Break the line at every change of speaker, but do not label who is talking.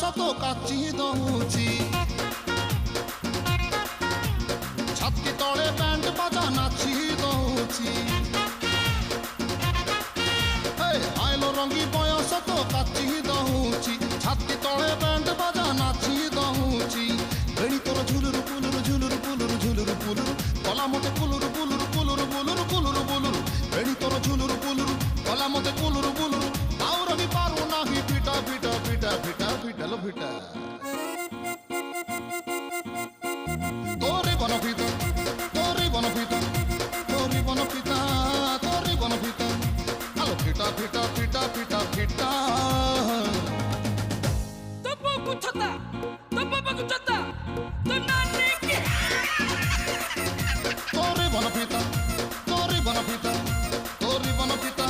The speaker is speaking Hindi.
तो काची दौची छाती तले बैंड बाजा नाची दौची आइलो रंगी बयस तो काची दौची छाती तले बैंड बाजा नाची दौची बेणी तोर झुलुरु पुलुरु झुलुरु पुलुरु झुलुरु पुलुरु कला मते पुलुरु पुलुरु पुलुरु पुलुरु पुलुरु पुलुरु बेणी तोर झुलुरु पुलुरु कला मते पुलुरु पुलुरु आउर भी पारू नाही पिटा पिटा पिटा पिटा पिटालो पिटा तोरे बन पिता तोरे बन पिता तोरे बन पिता तोरे बन पिता आलो पिटा पिटा पिटा पिटा पिटा
तो बाबू छता तो बाबा को छता तो नानी के
तोरे बन पिता तोरे बन पिता तोरे बन पिता